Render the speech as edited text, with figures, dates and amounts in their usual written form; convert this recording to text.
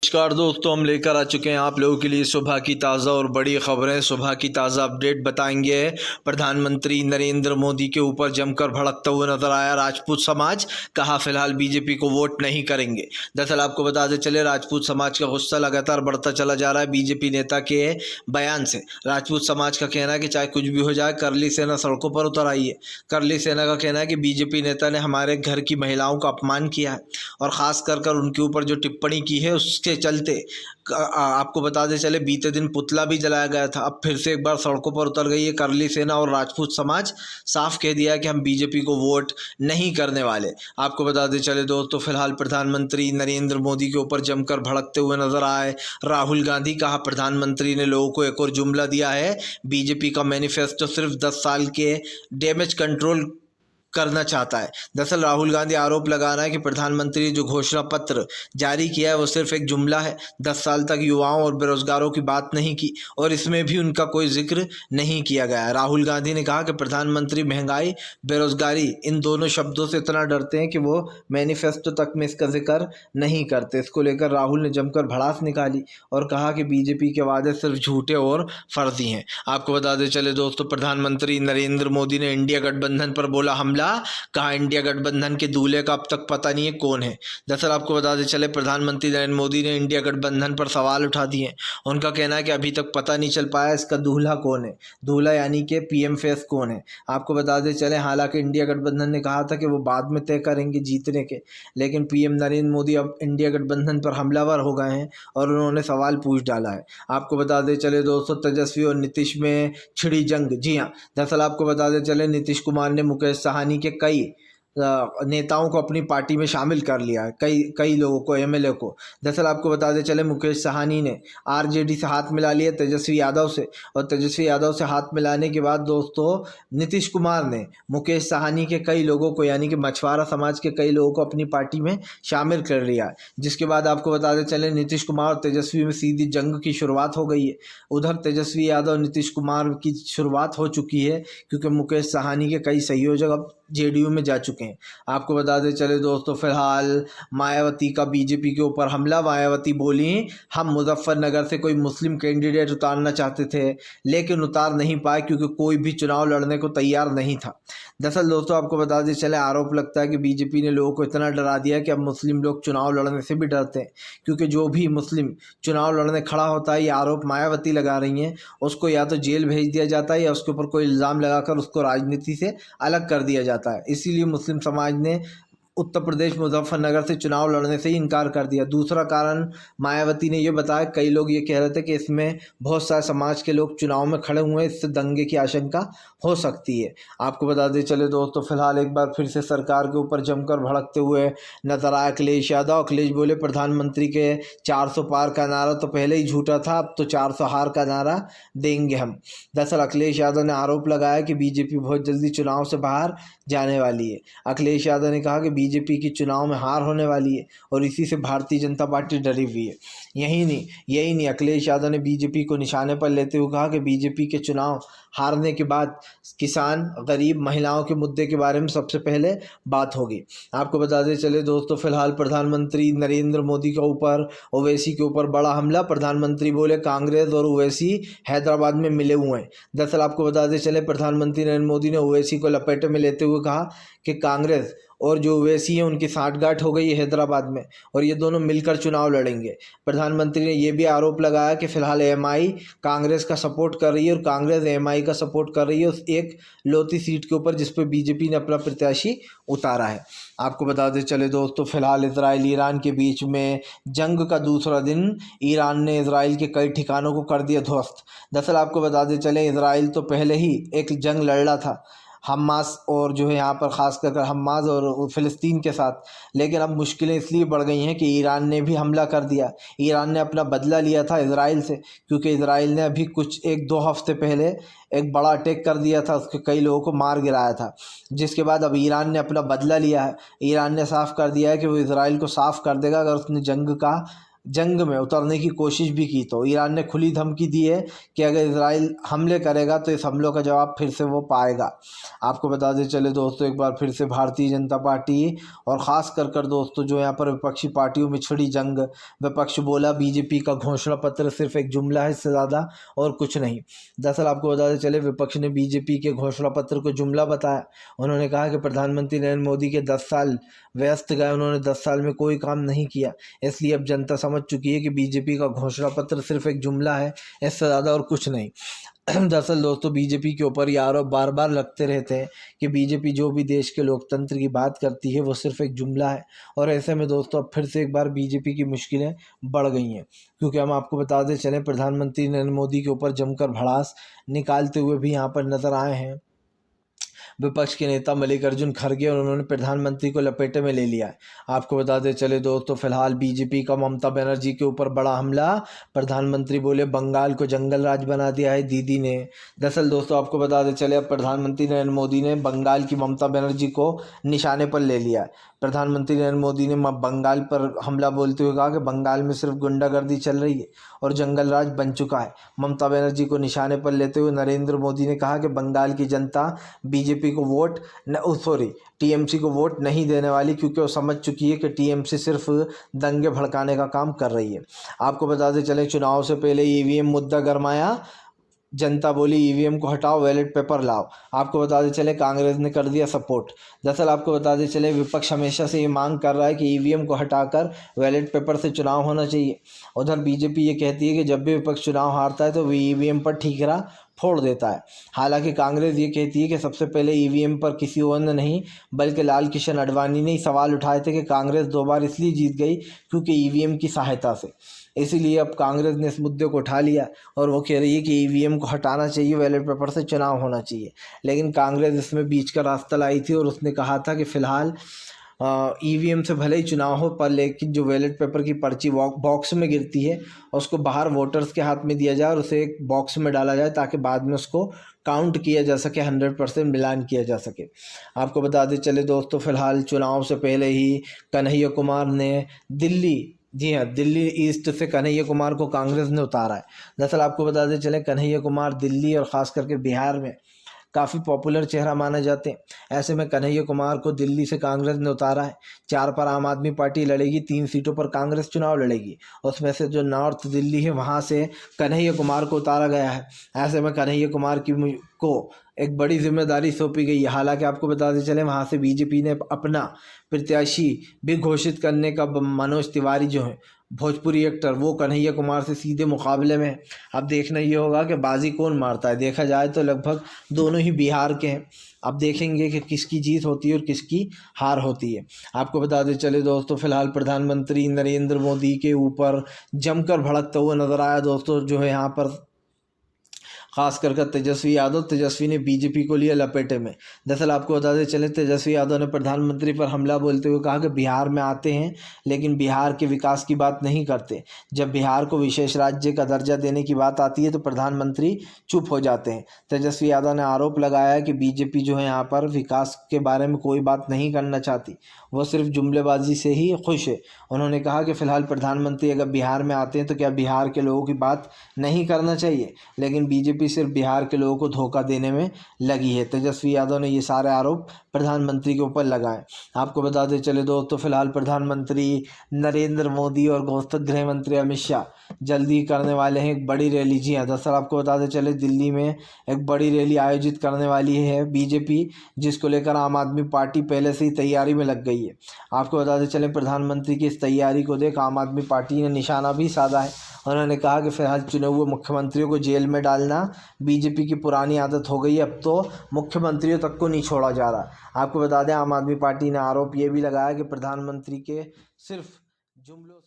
नमस्कार दोस्तों, हम लेकर आ चुके हैं आप लोगों के लिए सुबह की ताज़ा और बड़ी खबरें। सुबह की ताज़ा अपडेट बताएंगे। प्रधानमंत्री नरेंद्र मोदी के ऊपर जमकर भड़कता हुआ नजर आया राजपूत समाज। कहा फिलहाल बीजेपी को वोट नहीं करेंगे। दरअसल आपको बताते चले, राजपूत समाज का गुस्सा लगातार बढ़ता चला जा रहा है बीजेपी नेता के बयान से। राजपूत समाज का कहना है कि चाहे कुछ भी हो जाए, करली सेना सड़कों पर उतर आई है। करली सेना का कहना है कि बीजेपी नेता ने हमारे घर की महिलाओं का अपमान किया है और ख़ास कर उनके ऊपर जो टिप्पणी की है उसके चलते आपको बताते चले, बीते दिन पुतला भी जलाया गया था। अब फिर से एक बार सड़कों पर उतर गई है करली सेना और राजपूत समाज। साफ कह दिया है कि हम बीजेपी को वोट नहीं करने वाले। आपको बताते चले दोस्तों, फिलहाल प्रधानमंत्री नरेंद्र मोदी के ऊपर जमकर भड़कते हुए नजर आए राहुल गांधी। कहा प्रधानमंत्री ने लोगों को एक और जुमला दिया है, बीजेपी का मैनिफेस्टो सिर्फ 10 साल के डैमेज कंट्रोल करना चाहता है। दरअसल राहुल गांधी आरोप लगा रहा है कि प्रधानमंत्री ने जो घोषणा पत्र जारी किया है वो सिर्फ एक जुमला है। 10 साल तक युवाओं और बेरोजगारों की बात नहीं की और इसमें भी उनका कोई जिक्र नहीं किया गया है। राहुल गांधी ने कहा कि प्रधानमंत्री महंगाई, बेरोजगारी इन दोनों शब्दों से इतना डरते हैं कि वो मैनिफेस्टो तक में इसका जिक्र नहीं करते। इसको लेकर राहुल ने जमकर भड़ास निकाली और कहा कि बीजेपी के वादे सिर्फ झूठे और फर्जी हैं। आपको बताते चले दोस्तों, प्रधानमंत्री नरेंद्र मोदी ने इंडिया गठबंधन पर बोला हमला। कहा इंडिया गठबंधन के दूल्हे का अब तक पता नहीं है कौन है। दरअसल आपको बताते चले, प्रधानमंत्री नरेंद्र मोदी ने इंडिया गठबंधन पर सवाल उठा दिए। उनका कहना है कि अभी तक पता नहीं चल पाया इसका दूल्हा कौन है। दूल्हा यानी कि पीएम फेस कौन है। आपको बताते चले, हालांकि इंडिया गठबंधन ने कहा था कि वो बाद में तय करेंगे जीतने के, लेकिन पीएम नरेंद्र मोदी अब इंडिया गठबंधन पर हमलावर हो गए हैं और उन्होंने सवाल पूछ डाला है। आपको बताते चले दोस्तों, तेजस्वी और नीतीश में छिड़ी जंग। जी हाँ, दरअसल आपको बताते चले, नीतीश कुमार ने मुकेश साहनी के कई नेताओं को अपनी पार्टी में शामिल कर लिया है, कई लोगों को, एमएलए को। दरअसल आपको बताते चले, मुकेश साहनी ने आरजेडी से हाथ मिला लिया तेजस्वी यादव से, और तेजस्वी यादव से हाथ मिलाने के बाद दोस्तों नीतीश कुमार ने मुकेश साहनी के कई लोगों को, यानी कि मछुआरा समाज के कई लोगों को अपनी पार्टी में शामिल कर लिया है। जिसके बाद आपको बताते चले, नीतीश कुमार और तेजस्वी में सीधी जंग की शुरुआत हो गई है। उधर तेजस्वी यादव नीतीश कुमार की शुरुआत हो चुकी है क्योंकि मुकेश साहनी के कई सहयोजक अब जेडीयू में जा चुके हैं। आपको बताते चले दोस्तों, फिलहाल मायावती का बीजेपी के ऊपर हमला। मायावती बोली हम मुजफ्फरनगर से कोई मुस्लिम कैंडिडेट उतारना चाहते थे लेकिन उतार नहीं पाए क्योंकि कोई भी चुनाव लड़ने को तैयार नहीं था। दरअसल दोस्तों आपको बताते चले, आरोप लगता है कि बीजेपी ने लोगों को इतना डरा दिया कि अब मुस्लिम लोग चुनाव लड़ने से भी डरते हैं, क्योंकि जो भी मुस्लिम चुनाव लड़ने खड़ा होता है, ये आरोप मायावती लगा रही हैं, उसको या तो जेल भेज दिया जाता है या उसके ऊपर कोई इल्ज़ाम लगाकर उसको राजनीति से अलग कर दिया जाता है। इसीलिए मुस्लिम समाज ने उत्तर प्रदेश मुजफ्फरनगर से चुनाव लड़ने से ही इनकार कर दिया। दूसरा कारण मायावती ने यह बताया, कई लोग ये कह रहे थे कि इसमें बहुत सारे समाज के लोग चुनाव में खड़े हुए हैं, इससे दंगे की आशंका हो सकती है। आपको बता दें चले दोस्तों, फिलहाल एक बार फिर से सरकार के ऊपर जमकर भड़कते हुए नजर आए अखिलेश यादव। अखिलेश बोले प्रधानमंत्री के 400 पार का नारा तो पहले ही झूठा था, अब तो 400 हार का नारा देंगे हम। दरअसल अखिलेश यादव ने आरोप लगाया कि बीजेपी बहुत जल्दी चुनाव से बाहर जाने वाली है। अखिलेश यादव ने कहा कि बीजेपी की चुनाव में हार होने वाली है और इसी से भारतीय जनता पार्टी डरी हुई है। यही नहीं, अखिलेश यादव ने बीजेपी को निशाने पर लेते हुए कहा कि बीजेपी के चुनाव हारने के बाद किसान, गरीब, महिलाओं के मुद्दे के बारे में सबसे पहले बात होगी। आपको बताते चले दोस्तों, फिलहाल प्रधानमंत्री नरेंद्र मोदी के ऊपर ओवैसी के ऊपर बड़ा हमला। प्रधानमंत्री बोले कांग्रेस और ओवैसी हैदराबाद में मिले हुए हैं। दरअसल आपको बताते चले, प्रधानमंत्री नरेंद्र मोदी ने ओवैसी को लपेटे में लेते हुए कहा कि कांग्रेस और जो ओवैसी हैं उनकी साठगांठ हो गई है हैदराबाद में और ये दोनों मिलकर चुनाव लड़ेंगे। प्रधानमंत्री ने यह भी आरोप लगाया कि फिलहाल एमआई कांग्रेस का सपोर्ट कर रही है और कांग्रेस एमआई का सपोर्ट कर रही है उस एक लौती सीट के ऊपर जिस पर बीजेपी ने अपना प्रत्याशी उतारा है। आपको बताते चले दोस्तों, फिलहाल इजराइल ईरान के बीच में जंग का दूसरा दिन। ईरान ने इजराइल के कई ठिकानों को कर दिया ध्वस्त। दरअसल आपको बताते चले, इजराइल तो पहले ही एक जंग लड़ रहा था हमास और जो है यहाँ पर ख़ास कर हमास और फ़िलिस्तीन के साथ, लेकिन अब मुश्किलें इसलिए बढ़ गई हैं कि ईरान ने भी हमला कर दिया। ईरान ने अपना बदला लिया था इजराइल से, क्योंकि इजराइल ने अभी कुछ 1-2 हफ्ते पहले एक बड़ा अटैक कर दिया था, उसके कई लोगों को मार गिराया था। जिसके बाद अब ईरान ने अपना बदला लिया है। ईरान ने साफ़ कर दिया है कि वो इजराइल को साफ़ कर देगा अगर उसने जंग का जंग में उतरने की कोशिश भी की। तो ईरान ने खुली धमकी दी है कि अगर इजराइल हमले करेगा तो इस हमलों का जवाब फिर से वो पाएगा। आपको बता दें चले दोस्तों, एक बार फिर से भारतीय जनता पार्टी और ख़ास कर दोस्तों जो यहाँ पर विपक्षी पार्टियों में छिड़ी जंग, विपक्ष बोला बीजेपी का घोषणा पत्र सिर्फ एक जुमला है, इससे ज़्यादा और कुछ नहीं। दरअसल आपको बताते चले विपक्ष ने बीजेपी के घोषणा पत्र को जुमला बताया। उन्होंने कहा कि प्रधानमंत्री नरेंद्र मोदी के 10 साल व्यस्त गए, उन्होंने 10 साल में कोई काम नहीं किया, इसलिए अब जनता समझ चुकी है कि बीजेपी का घोषणा पत्र सिर्फ एक जुमला है, इससे ज़्यादा और कुछ नहीं। दरअसल दोस्तों बीजेपी के ऊपर ये आरोप बार बार लगते रहते हैं कि बीजेपी जो भी देश के लोकतंत्र की बात करती है वो सिर्फ एक जुमला है। और ऐसे में दोस्तों अब फिर से एक बार बीजेपी की मुश्किलें बढ़ गई हैं, क्योंकि हम आपको बताते चलें प्रधानमंत्री नरेंद्र मोदी के ऊपर जमकर भड़ास निकालते हुए भी यहाँ पर नजर आए हैं विपक्ष के नेता मल्लिकार्जुन खड़गे, और उन्होंने प्रधानमंत्री को लपेटे में ले लिया है। आपको बताते चले दोस्तों फिलहाल बीजेपी का ममता बनर्जी के ऊपर बड़ा हमला, प्रधानमंत्री बोले बंगाल को जंगल राज बना दिया है दीदी ने। दरअसल दोस्तों आपको बताते चले अब प्रधानमंत्री नरेंद्र मोदी ने बंगाल की ममता बनर्जी को निशाने पर ले लिया है। प्रधानमंत्री नरेंद्र मोदी ने बंगाल पर हमला बोलते हुए कहा कि बंगाल में सिर्फ गुंडागर्दी चल रही है और जंगल राज बन चुका है। ममता बनर्जी को निशाने पर लेते हुए नरेंद्र मोदी ने कहा कि बंगाल की जनता बीजेपी को वोट टीएमसी को वोट नहीं देने वाली, क्योंकि वो समझ चुकी है कि टीएमसी सिर्फ दंगे भड़काने का काम कर रही है। आपको बताते चले चुनाव से पहले ईवीएम मुद्दा गरमाया, जनता बोली ईवीएम को हटाओ, बैलेट पेपर लाओ। आपको बताते चले कांग्रेस ने कर दिया सपोर्ट। दरअसल आपको बताते चले विपक्ष हमेशा से ये मांग कर रहा है कि ईवीएम को हटाकर बैलेट पेपर से चुनाव होना चाहिए। उधर बीजेपी ये कहती है कि जब भी विपक्ष चुनाव हारता है तो वो ईवीएम पर ठीकरा फोड़ देता है। हालांकि कांग्रेस ये कहती है कि सबसे पहले ईवीएम पर किसी और ने नहीं बल्कि लाल कृष्ण आडवाणी ने सवाल उठाए थे कि कांग्रेस 2 बार इसलिए जीत गई क्योंकि ईवीएम की सहायता से। इसीलिए अब कांग्रेस ने इस मुद्दे को उठा लिया और वो कह रही है कि ईवीएम को हटाना चाहिए, बैलेट पेपर से चुनाव होना चाहिए। लेकिन कांग्रेस इसमें बीच का रास्ता लाई थी और उसने कहा था कि फ़िलहाल ईवीएम से भले ही चुनाव हो, पर लेकिन जो बैलेट पेपर की पर्ची बॉक्स में गिरती है उसको बाहर वोटर्स के हाथ में दिया जाए और उसे एक बॉक्स में डाला जाए ताकि बाद में उसको काउंट किया जा सके, 100% मिलान किया जा सके। आपको बताते चले दोस्तों फिलहाल चुनाव से पहले ही कन्हैया कुमार ने दिल्ली ईस्ट से कन्हैया कुमार को कांग्रेस ने उतारा है। दरअसल आपको बताते चले कन्हैया कुमार दिल्ली और ख़ास करके बिहार में काफ़ी पॉपुलर चेहरा माने जाते हैं। ऐसे में कन्हैया कुमार को दिल्ली से कांग्रेस ने उतारा है। 4 पर आम आदमी पार्टी लड़ेगी, 3 सीटों पर कांग्रेस चुनाव लड़ेगी। उसमें से जो नॉर्थ दिल्ली है वहाँ से कन्हैया कुमार को उतारा गया है। ऐसे में कन्हैया कुमार को एक बड़ी जिम्मेदारी सौंपी गई है। हालांकि आपको बताते चले वहाँ से बीजेपी ने अपना प्रत्याशी भी घोषित करने का, मनोज तिवारी जो है भोजपुरी एक्टर, वो कन्हैया कुमार से सीधे मुकाबले में। अब देखना ये होगा कि बाजी कौन मारता है। देखा जाए तो लगभग दोनों ही बिहार के हैं। अब देखेंगे कि किसकी जीत होती है और किसकी हार होती है। आपको बताते चले दोस्तों फिलहाल प्रधानमंत्री नरेंद्र मोदी के ऊपर जमकर भड़कता हुआ नजर आया दोस्तों जो है यहाँ पर खास कर तेजस्वी ने बीजेपी को लिया लपेटे में। दरअसल आपको बताते चले तेजस्वी यादव ने प्रधानमंत्री पर हमला बोलते हुए कहा कि बिहार में आते हैं लेकिन बिहार के विकास की बात नहीं करते। जब बिहार को विशेष राज्य का दर्जा देने की बात आती है तो प्रधानमंत्री चुप हो जाते हैं। तेजस्वी यादव ने आरोप लगाया कि बीजेपी जो है यहाँ पर विकास के बारे में कोई बात नहीं करना चाहती, वो सिर्फ जुमलेबाजी से ही खुश है। उन्होंने कहा कि फिलहाल प्रधानमंत्री अगर बिहार में आते हैं तो क्या बिहार के लोगों की बात नहीं करना चाहिए, लेकिन बीजेपी सिर्फ बिहार के लोगों को धोखा देने में लगी है। तेजस्वी यादव ने ये सारे आरोप प्रधानमंत्री के ऊपर लगाए। आपको बताते चले दोस्तों फिलहाल प्रधानमंत्री नरेंद्र मोदी और गृह मंत्री अमित शाह जल्दी करने वाले हैं एक बड़ी रैली। जी हाँ, दरअसल आपको बताते चले दिल्ली में एक बड़ी रैली आयोजित करने वाली है बीजेपी, जिसको लेकर आम आदमी पार्टी पहले से ही तैयारी में लग गई है। आपको बताते चले प्रधानमंत्री की इस तैयारी को देख आम आदमी पार्टी ने निशाना भी साधा है। उन्होंने कहा कि फिलहाल चुने हुए मुख्यमंत्रियों को जेल में डालना बीजेपी की पुरानी आदत हो गई है, अब तो मुख्यमंत्रियों तक को नहीं छोड़ा जा रहा। आपको बता दें आम आदमी पार्टी ने आरोप ये भी लगाया कि प्रधानमंत्री के सिर्फ जुमलों से